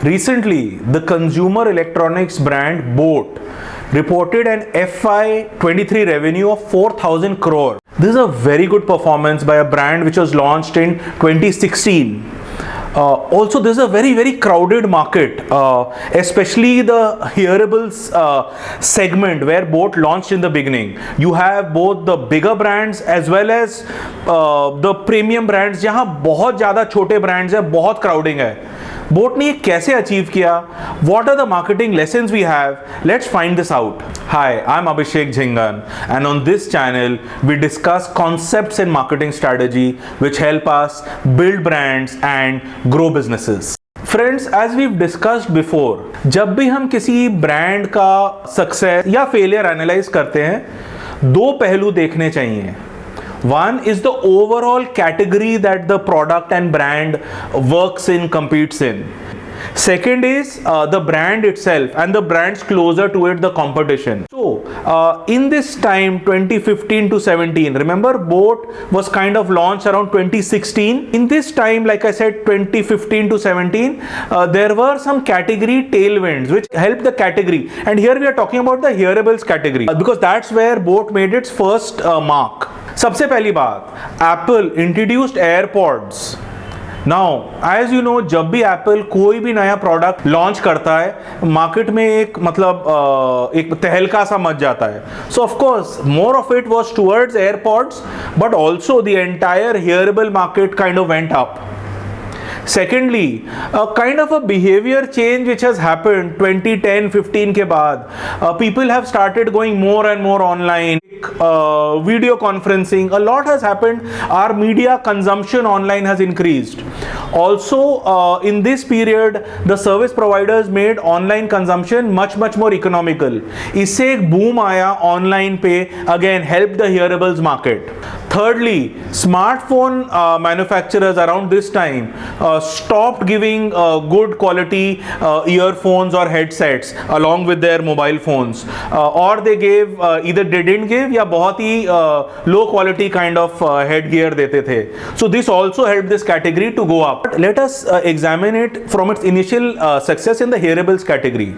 Recently, the consumer electronics brand Boat reported an FY23 revenue of 4,000 crore. This is a very good performance by a brand which was launched in 2016. Also, this is a very crowded market, especially the hearables segment where Boat launched in the beginning. You have both the bigger brands as well as the premium brands, जहाँ बहुत ज़्यादा छोटे brands है, बहुत crowding है. Boat ने ये कैसे अचीव किया? What are the marketing lessons we have? Let's find this out. Hi, I'm Abhishek Jhingan, and on this channel we discuss concepts in marketing strategy which help us build brands and grow businesses. Friends, as we've discussed before, जब भी हम किसी brand का success या failure analyse करते हैं, दो पहलू देखने चाहिए. One is the overall category that the product and brand works in, competes in. Second is the brand itself and the brands closer to it, the competition. So, in this time, 2015 to 17, remember Boat was kind of launched around 2016. In this time, like I said, 2015 to 17, there were some category tailwinds which helped the category. And here we are talking about the hearables category because that's where Boat made its first mark. सबसे पहली बात, Apple introduced AirPods. Now, as you know, जब भी Apple कोई भी नया product launch करता है, मार्केट में एक एक तहलका सा मच जाता है. So of course, more of it was towards AirPods, but also the entire hearable market kind of went up. Secondly, a kind of a behavior change which has happened 2010-15 के बाद, people have started going more and more online, video conferencing, a lot has happened. Our media consumption online has increased. Also, in this period, the service providers made online consumption much more economical. इससे एक boom आया online पे, again helped the hearables market. Thirdly, smartphone manufacturers around this time stopped giving good quality earphones or headsets along with their mobile phones, or they gave either they didn't give या बहुत ही low quality kind of headgear देते थे. So this also helped this category to go up. Let us examine it from its initial success in the hearables category.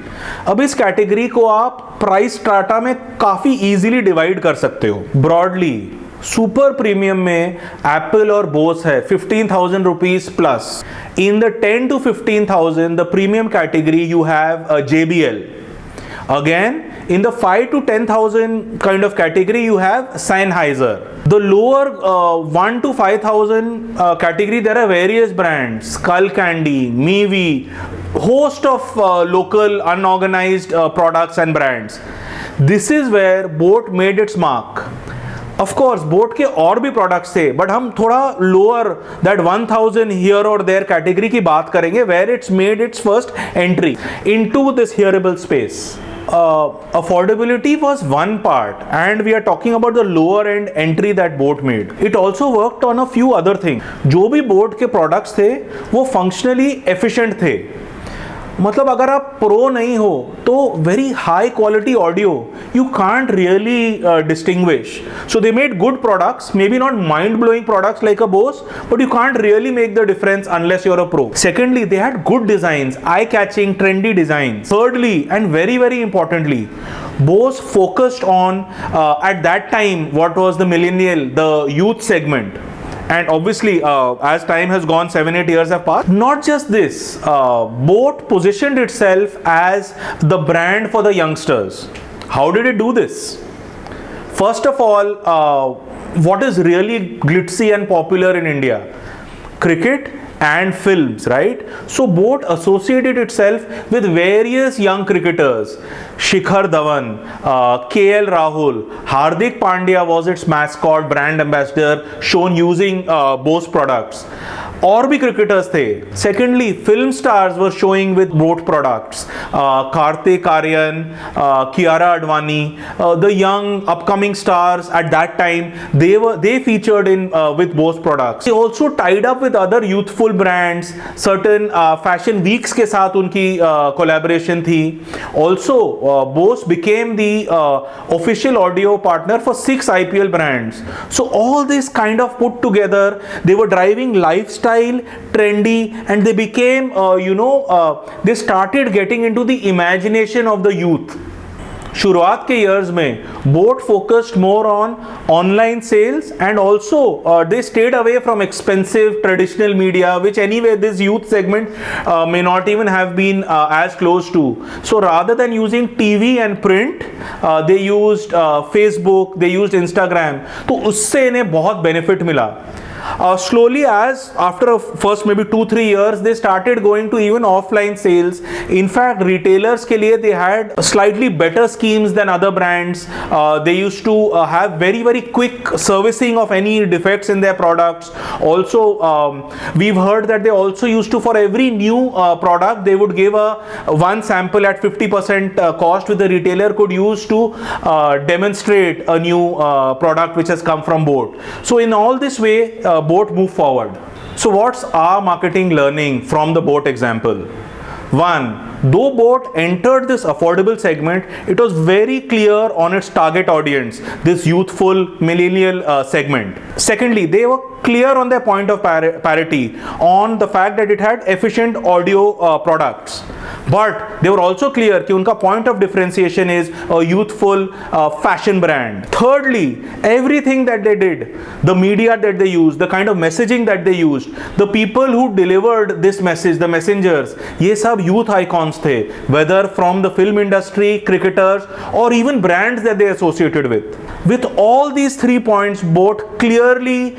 अब इस category को आप price strata में काफी easily divide कर सकते हो. Broadly, सुपर प्रीमियम में एप्पल और बोस है 15,000 rupees plus. In the 10 to 15,000 the premium category you have JBL. Again, in the 5 to 10,000 kind of category you have Sennheiser. The lower 1 to 5,000 category, there are various brands, Skullcandy, Mevi, host of local unorganized products and brands. This is where Boat made its mark. Of course, Boat के और भी products थे, but हम थोड़ा lower that 1,000 here or there category की बात करेंगे, where it's made its first entry into this hearable space. Affordability was one part, and we are talking about the lower end entry that Boat made. It also worked on a few other things. जो भी Boat के products थे, वो functionally efficient थे. मतलब अगर आप pro नहीं हो तो very high quality audio you can't really distinguish. So they made good products, maybe not mind blowing products like a Bose, but you can't really make the difference unless you are a pro. Secondly, they had good designs, eye catching trendy design. Thirdly, and very importantly, Bose focused on at that time what was the millennial, the youth segment. And obviously, as time has gone, 7-8 years have passed. Not just this, Boat positioned itself as the brand for the youngsters. How did it do this? First of all, what is really glitzy and popular in India? Cricket and films, right? So Boat associated itself with various young cricketers. Shikhar Dhawan, KL Rahul, Hardik Pandya was its mascot, brand ambassador, shown using Bose products. और भी cricketers थे. Secondly, film stars were showing with boAt products. Kartik Aaryan, Kiara Advani, the young upcoming stars at that time, they featured in with Bose products. They also tied up with other youthful brands. Certain fashion weeks के साथ उनकी collaboration थी. Also, Bose became the official audio partner for 6 IPL brands. So all this kind of put together, they were driving lifestyle style, trendy, and they became, they started getting into the imagination of the youth. शुरुआत के years में boat focused more on online sales, and also they stayed away from expensive traditional media, which anyway this youth segment may not even have been as close to. So rather than using TV and print, they used Facebook, they used Instagram. तो उससे इन्हें बहुत benefit मिला. Slowly, as after first maybe 2-3 years, they started going to even offline sales. In fact, retailers के लिए they had slightly better schemes than other brands. They used to have very quick servicing of any defects in their products. Also, we've heard that they also used to, for every new product, they would give one sample at 50% cost, which the retailer could use to demonstrate a new product which has come from Boat. So in all this way, Boat move forward. So what's our marketing learning from the Boat example? One, though Boat entered this affordable segment, it was very clear on its target audience, this youthful millennial segment. Secondly, they were clear on their point of parity, on the fact that it had efficient audio products. But they were also clear कि उनका point of differentiation is a youthful fashion brand. Thirdly, everything that they did, the media that they used, the kind of messaging that they used, the people who delivered this message, the messengers, ये सब youth icons थे, whether from the film industry, cricketers, or even brands that they associated with. With all these 3 points, Boat clearly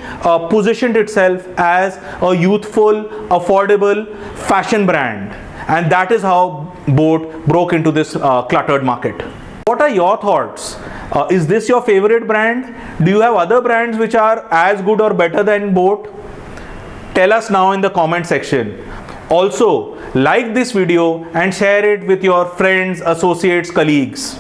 positioned itself as a youthful, affordable fashion brand. And that is how Boat broke into this cluttered market. What are your thoughts? Is this your favorite brand? Do you have other brands which are as good or better than Boat? Tell us now in the comment section. Also, like this video and share it with your friends, associates, colleagues.